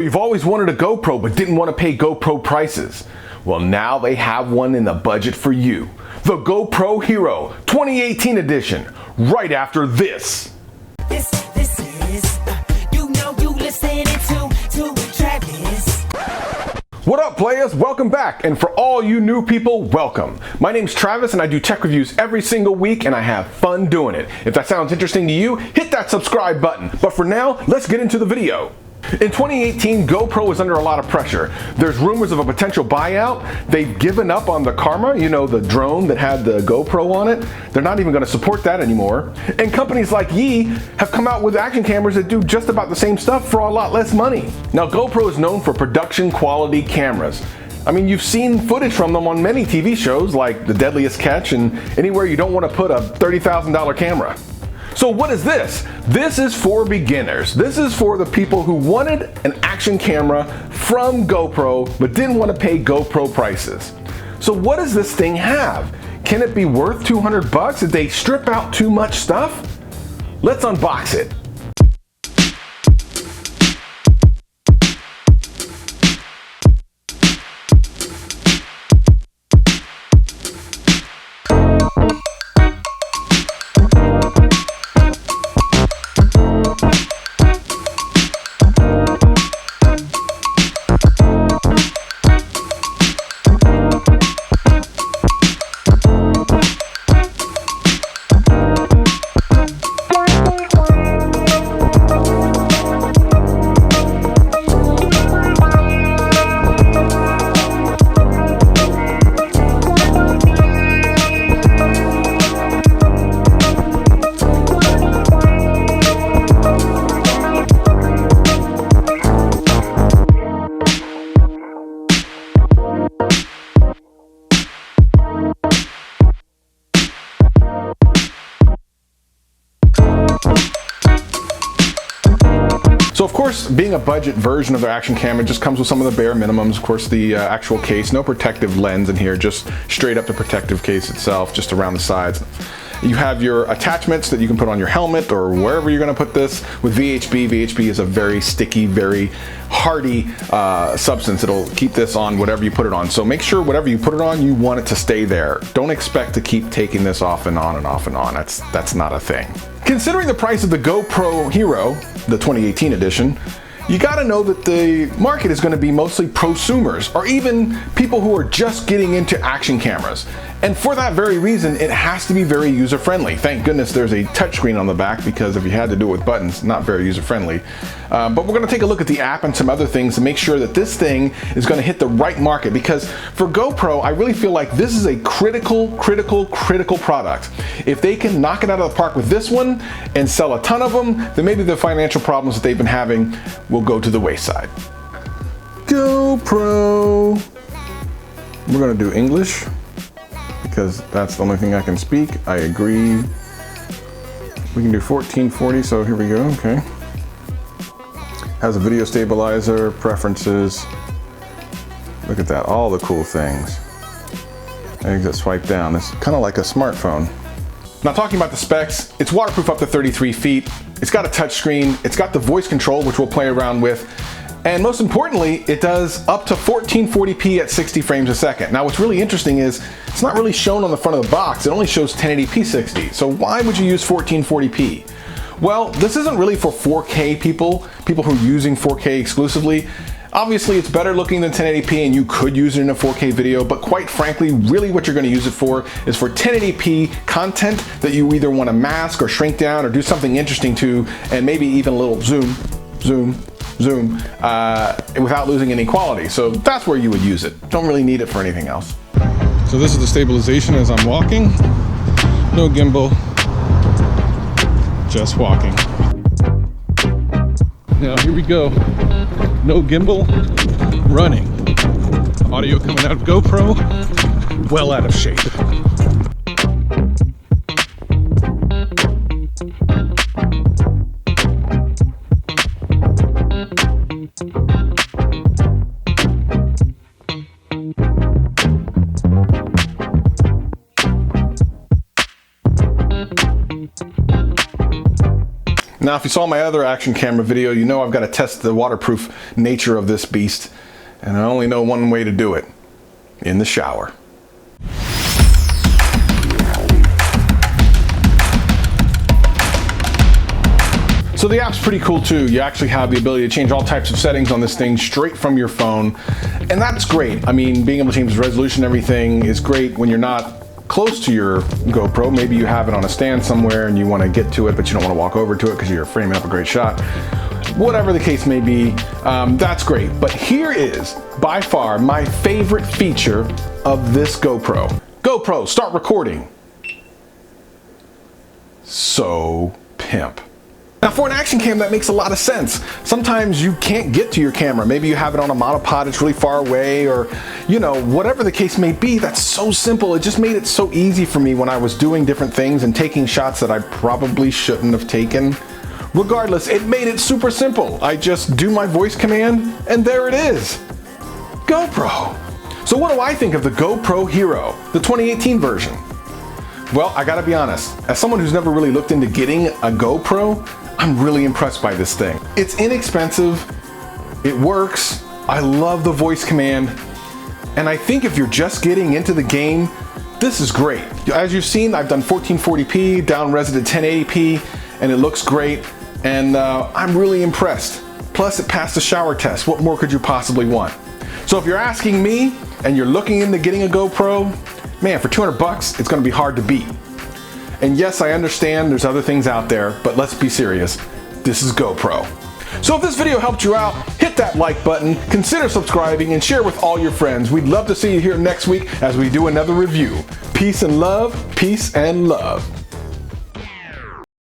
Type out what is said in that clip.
you've always wanted a GoPro but didn't want to pay GoPro prices. Well, now they have one in the budget for you. The GoPro Hero 2018 edition, right after this. This is, you listening to Travis. What up, players? Welcome back. And for all you new people, welcome. My name's Travis and I do tech reviews every single week and I have fun doing it. If that sounds interesting to you, hit that subscribe button. But for now, let's get into the video. In 2018, GoPro is under a lot of pressure. There's rumors of a potential buyout. They've given up on the Karma, the drone that had the GoPro on it. They're not even going to support that anymore. And companies like Yi have come out with action cameras that do just about the same stuff for a lot less money. Now, GoPro is known for production quality cameras. I mean, you've seen footage from them on many TV shows like The Deadliest Catch and anywhere you don't want to put a $30,000 camera. So what is this? This is for beginners. This is for the people who wanted an action camera from GoPro but didn't want to pay GoPro prices. So what does this thing have? Can it be worth $200? Did they strip out too much stuff? Let's unbox it. So of course, being a budget version of their action camera just comes with some of the bare minimums. Of course, the actual case, no protective lens in here, just straight up the protective case itself, just around the sides. You have your attachments that you can put on your helmet or wherever you're going to put this. With VHB, VHB is a very sticky, very hardy substance. It'll keep this on whatever you put it on. So make sure whatever you put it on, you want it to stay there. Don't expect to keep taking this off and on and off and on. That's not a thing. Considering the price of the GoPro Hero, the 2018 edition, you gotta know that the market is gonna be mostly prosumers or even people who are just getting into action cameras. And for that very reason, it has to be very user-friendly. Thank goodness there's a touchscreen on the back, because if you had to do it with buttons, not very user-friendly. But we're gonna take a look at the app and some other things to make sure that this thing is gonna hit the right market, because for GoPro, I really feel like this is a critical product. If they can knock it out of the park with this one and sell a ton of them, then maybe the financial problems that they've been having will go to the wayside. GoPro. We're gonna do English, because that's the only thing I can speak. I agree. We can do 1440, so here we go, okay. Has a video stabilizer, preferences. Look at that, all the cool things. I think that's swipe down. It's kind of like a smartphone. Now, talking about the specs, it's waterproof up to 33 feet. It's got a touch screen. It's got the voice control, which we'll play around with. And most importantly, it does up to 1440p at 60 frames a second. Now, what's really interesting is it's not really shown on the front of the box. It only shows 1080p 60. So why would you use 1440p? Well, this isn't really for 4K people who are using 4K exclusively. Obviously, it's better looking than 1080p and you could use it in a 4K video, but quite frankly, really what you're gonna use it for is for 1080p content that you either wanna mask or shrink down or do something interesting to, and maybe even a little zoom, without losing any quality. So that's where you would use it. Don't really need it for anything else. So this is the stabilization as I'm walking. No gimbal, just walking. Now here we go. No gimbal, running. Audio coming out of GoPro, well out of shape. Now, if you saw my other action camera video, you know I've got to test the waterproof nature of this beast, and I only know one way to do it: in the shower. So the app's pretty cool too. You actually have the ability to change all types of settings on this thing straight from your phone, and that's great. I mean, being able to change the resolution and everything is great when you're not close to your GoPro. Maybe you have it on a stand somewhere and you want to get to it, but you don't want to walk over to it because you're framing up a great shot. Whatever the case may be, that's great. But here is, by far, my favorite feature of this GoPro. GoPro, start recording. So pimp. Now, for an action cam, that makes a lot of sense. Sometimes you can't get to your camera. Maybe you have it on a monopod, it's really far away, or, you know, whatever the case may be. That's so simple. It just made it so easy for me when I was doing different things and taking shots that I probably shouldn't have taken. Regardless, it made it super simple. I just do my voice command, and there it is. GoPro. So what do I think of the GoPro Hero, the 2018 version? Well, I gotta be honest, as someone who's never really looked into getting a GoPro, I'm really impressed by this thing. It's inexpensive, it works, I love the voice command, and I think if you're just getting into the game, this is great. As you've seen, I've done 1440p, down-res it to 1080p, and it looks great, and I'm really impressed. Plus, it passed the shower test. What more could you possibly want? So if you're asking me, and you're looking into getting a GoPro, man, for 200 bucks, it's gonna be hard to beat. And yes, I understand there's other things out there, but let's be serious. This is GoPro. So if this video helped you out, hit that like button, consider subscribing, and share with all your friends. We'd love to see you here next week as we do another review. Peace and love, peace and love.